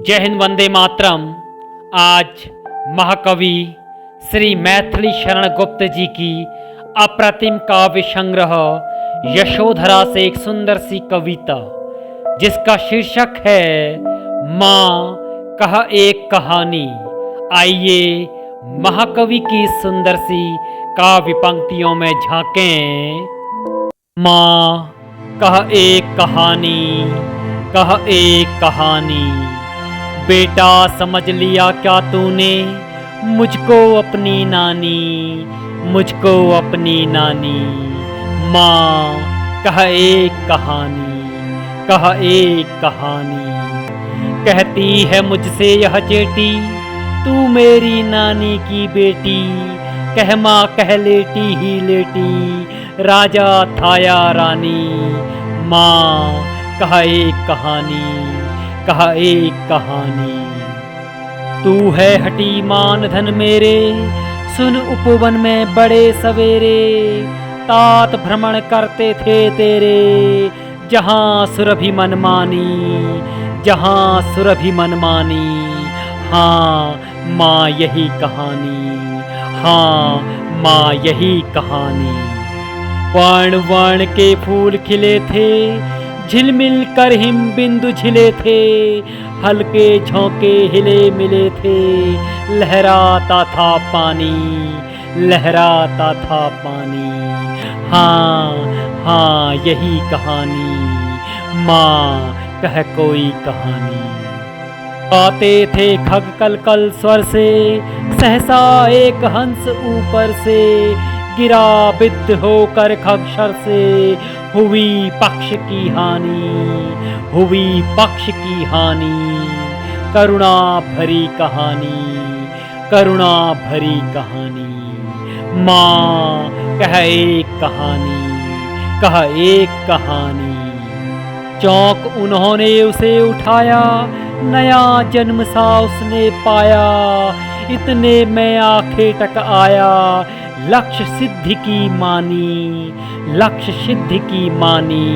जय हिंद, वंदे मातरम। आज महाकवि श्री मैथिली शरण गुप्त जी की अप्रतिम काव्य संग्रह यशोधरा से एक सुंदर सी कविता जिसका शीर्षक है माँ कह एक कहानी। आइए महाकवि की सुंदर सी काव्य पंक्तियों में झांकें। माँ कह एक कहानी, कह एक कहानी। बेटा समझ लिया क्या तूने मुझको अपनी नानी, मुझको अपनी नानी। माँ कह एक कहानी, कह एक कहानी। कहती है मुझसे यह चेटी तू मेरी नानी की बेटी। कह माँ कह लेटी ही लेटी राजा था या रानी। माँ कह एक कहानी, कह एक कहानी। तू है हटी मान धन मेरे, सुन उपवन में बड़े सवेरे। तात भ्रमण करते थे तेरे, जहाँ सुरभि मनमानी, जहाँ सुरभि मनमानी। हाँ माँ यही कहानी, हाँ माँ यही कहानी। वर्ण वर्ण के फूल खिले थे, झिलमिल कर हिम बिंदु झिले थे। हल्के झोंके हिले मिले थे, लहराता था पानी, लहराता था पानी। हाँ हाँ यही कहानी, माँ कह कोई कहानी। आते थे खग कल कल स्वर से, सहसा एक हंस ऊपर से। गिरा बिद्ध होकर खगशर से, हुई पक्ष की हानि, हुई पक्ष की हानि। करुणा भरी कहानी, करुणा भरी कहानी। माँ कह एक कहानी, कह एक कहानी। चौंक उन्होंने उसे उठाया, नया जन्म सा उसने पाया। इतने में आंखें टक आया, लक्ष्य सिद्धि की मानी, लक्ष्य सिद्धि की मानी।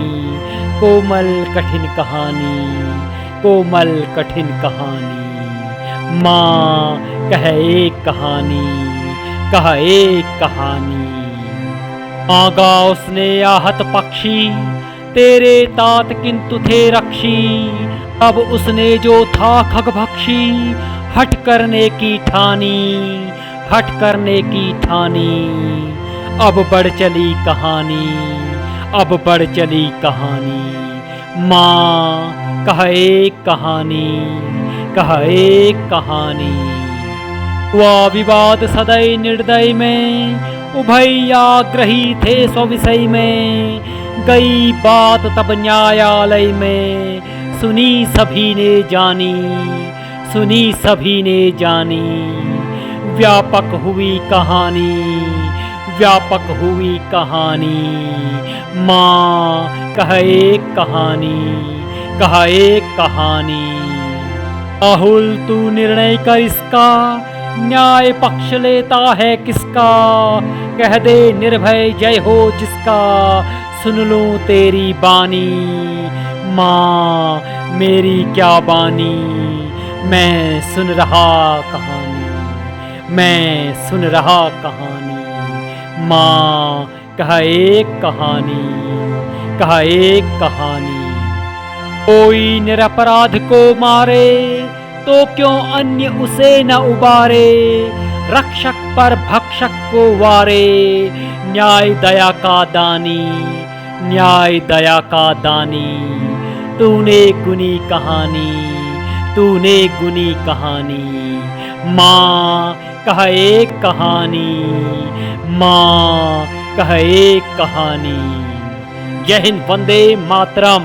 कोमल कठिन कहानी, कोमल कठिन कहानी। माँ कह एक कहानी, कह एक कहानी। मांगा उसने आहत पक्षी, तेरे तात किंतु थे रक्षी। अब उसने जो था खगभक्षी, हट करने की ठानी, हट करने की ठानी। अब बढ़ चली कहानी, अब बढ़ चली कहानी। माँ कह एक कहानी, कह एक कहानी। हुआ विवाद सदै निर्दय में, उभय आग्रही थे स्वविषय में। गई बात तब न्यायालय में, सुनी सभी ने जानी, सुनी सभी ने जानी। व्यापक हुई कहानी, व्यापक हुई कहानी। माँ कह एक कहानी, कह एक कहानी। राहुल तू निर्णय कर इसका, न्याय पक्ष लेता है किसका। कह दे निर्भय जय हो जिसका, सुन लूं तेरी बानी। माँ मेरी क्या बानी, मैं सुन रहा कहानी, मैं सुन रहा कहानी। माँ कह एक कहानी, कह एक कहानी। कोई निरपराध को मारे, तो क्यों अन्य उसे न उबारे। रक्षक पर भक्षक को वारे, न्याय दया का दानी, न्याय दया का दानी। तूने गुनी कहानी, तूने गुनी कहानी। माँ कह एक कहानी, माँ कह एक कहानी। जय हिंद, वंदे मातरम।